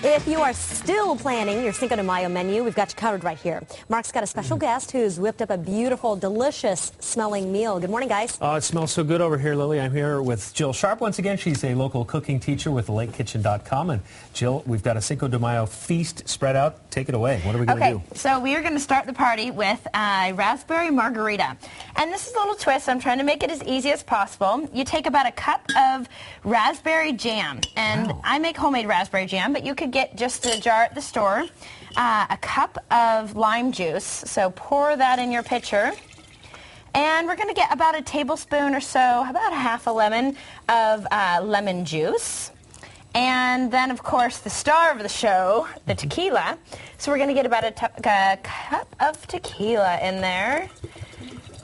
If you are still planning your Cinco de Mayo menu, we've got you covered right here. Mark's got a special guest who's whipped up a beautiful, delicious smelling meal. Good morning, guys. Oh, it smells so good over here, Lily. I'm here with Jill Sharpe once again. She's a local cooking teacher with LakeKitchen.com. And Jill, we've got a Cinco de Mayo feast spread out. Take it away. What are we going to do? So we are going to start the party with a Raspberry Margarita. And this is a little twist. I'm trying to make it as easy as possible. You take about a cup of raspberry jam. And I make homemade raspberry jam, but you could get just a jar at the store. A cup of lime juice. So pour that in your pitcher. And we're going to get about a tablespoon or so, about a half a lemon of lemon juice. And then, of course, the star of the show, the tequila. So we're going to get about a cup of tequila in there.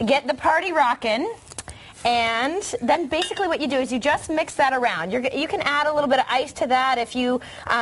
Get the party rocking. And then basically what you do is you just mix that around. You can add a little bit of ice to that if you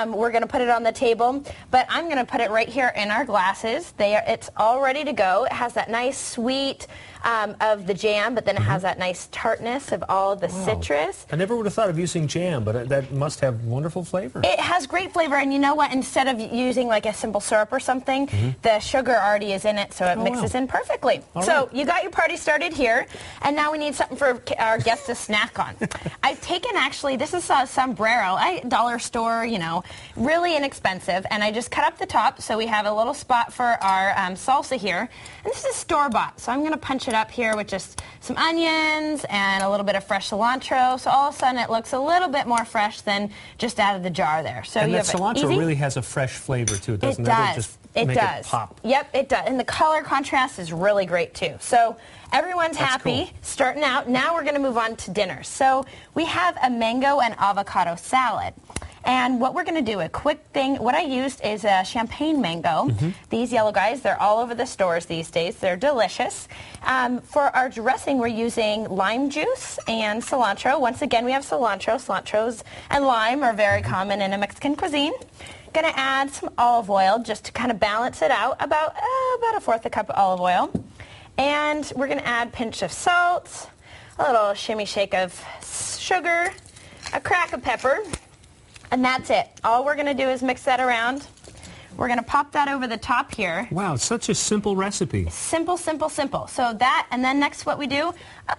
were going to put it on the table. But I'm going to put it right here in our glasses. It's all ready to go. It has that nice sweet of the jam, but then it has that nice tartness of all the citrus. I never would have thought of using jam, but that must have wonderful flavor. It has great flavor, and you know what? Instead of using like a simple syrup or something, the sugar already is in it, so it mixes in perfectly. So you got your party started here, and now we need something for our guests to snack on. I've taken, actually, this is a sombrero, dollar store, you know, really inexpensive, and I just cut up the top, so we have a little spot for our salsa here. And this is store-bought, so I'm going to punch it up here with just some onions and a little bit of fresh cilantro, so all of a sudden it looks a little bit more fresh than just out of the jar there. So and you that have cilantro really has a fresh flavor to it, doesn't it? It does. It pop. Yep, it does. And the color contrast is really great too. So everyone's happy starting out. Now we're going to move on to dinner. So we have a mango and avocado salad. And what we're going to do, a quick thing, what I used is a champagne mango. These yellow guys, they're all over the stores these days. They're delicious. For our dressing, we're using lime juice and cilantro. Once again, we have cilantro. Cilantros and lime are very common in a Mexican cuisine. Going to add some olive oil just to kind of balance it out, about a fourth a cup of olive oil. And we're going to add a pinch of salt, a little shimmy shake of sugar, a crack of pepper. And that's it. All we're going to do is mix that around. We're going to pop that over the top here. Wow, it's such a simple recipe. Simple, simple, simple. So that, and then next what we do,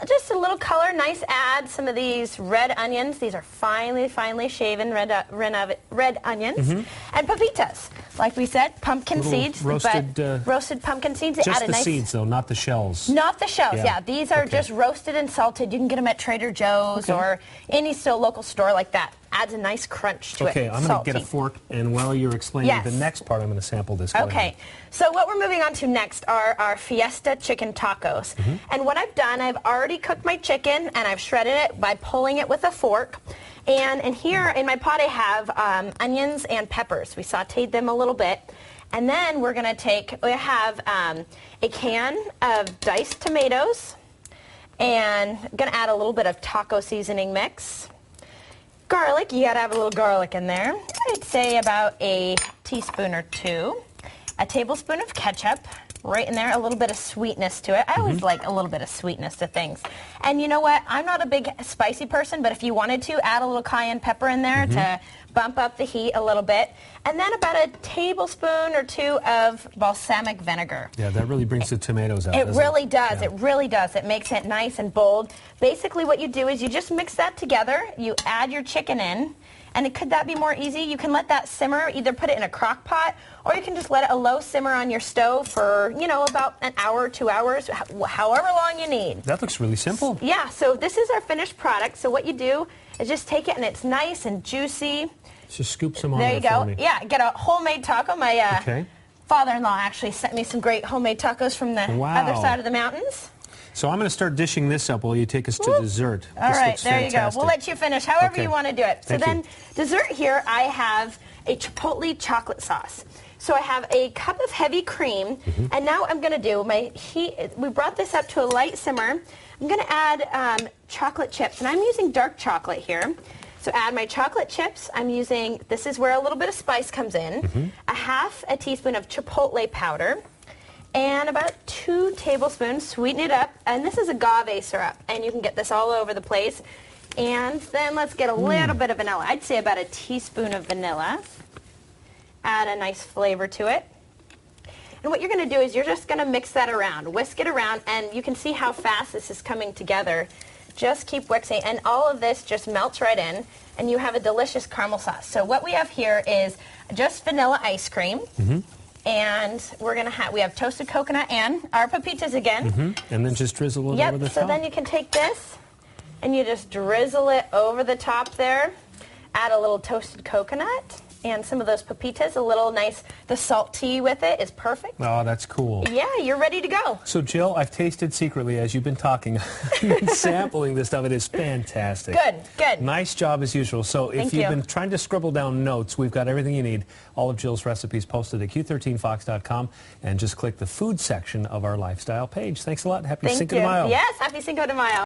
just a little color, nice add some of these red onions. These are finely, finely shaven red onions. And papitas. Like we said, pumpkin seeds. Roasted pumpkin seeds. Just the seeds, though, not the shells. Not the shells, yeah. These are just roasted and salted. You can get them at Trader Joe's or any local store like that. Adds a nice crunch to it. Okay, I'm going to get a fork, and while you're explaining the next part, I'm going to sample this. Okay, so what we're moving on to next are our Fiesta chicken tacos. And what I've done, I've already cooked my chicken, and I've shredded it by pulling it with a fork. And here in my pot I have onions and peppers. We sauteed them a little bit. And then we're going to we have a can of diced tomatoes, and I'm going to add a little bit of taco seasoning mix. Garlic, you got to have a little garlic in there. I'd say about a teaspoon or two. A tablespoon of ketchup, right in there, a little bit of sweetness to it. I always like a little bit of sweetness to things. And you know what? I'm not a big spicy person, but if you wanted to, add a little cayenne pepper in there to bump up the heat a little bit. And then about a tablespoon or two of balsamic vinegar. Yeah, that really brings the tomatoes out. It really does. It really does. It makes it nice and bold. Basically what you do is you just mix that together. You add your chicken in. And could that be more easy? You can let that simmer, either put it in a crock pot, or you can just let it a low simmer on your stove for, you know, about an hour, 2 hours, however long you need. That looks really simple. Yeah, so this is our finished product. So what you do is just take it, and it's nice and juicy. Just scoop some on there. There you go. Yeah, get a homemade taco. My father-in-law actually sent me some great homemade tacos from the other side of the mountains. So I'm going to start dishing this up while you take us to dessert. All right, there you go. We'll let you finish however you want to do it. So then dessert here, I have a Chipotle Chocolate Sauce. So I have a cup of heavy cream, and now I'm going to do we brought this up to a light simmer. I'm going to add chocolate chips, and I'm using dark chocolate here. So add my chocolate chips. I'm using, this is where a little bit of spice comes in, a half a teaspoon of chipotle powder, and about 2 tablespoons, sweeten it up, and this is agave syrup, and you can get this all over the place. And then let's get a little bit of vanilla. I'd say about a teaspoon of vanilla. add a nice flavor to it. And what you're going to do is you're just going to mix that around, whisk it around, and you can see how fast this is coming together. Just keep whixing, and all of this just melts right in, and you have a delicious caramel sauce. So what we have here is just vanilla ice cream, and we have toasted coconut and our pepitas again. And then just drizzle it over the top. So then you can take this, and you just drizzle it over the top there, add a little toasted coconut, and some of those pepitas, a little nice, the salt tea with it is perfect. Oh, that's cool. Yeah, you're ready to go. So, Jill, I've tasted secretly as you've been talking, sampling this stuff. It is fantastic. Good, good. Nice job as usual. So if Thank you've you. been trying to scribble down notes, we've got everything you need. All of Jill's recipes posted at Q13fox.com, and just click the food section of our lifestyle page. Thanks a lot. Happy Cinco de Mayo. Yes, happy Cinco de Mayo.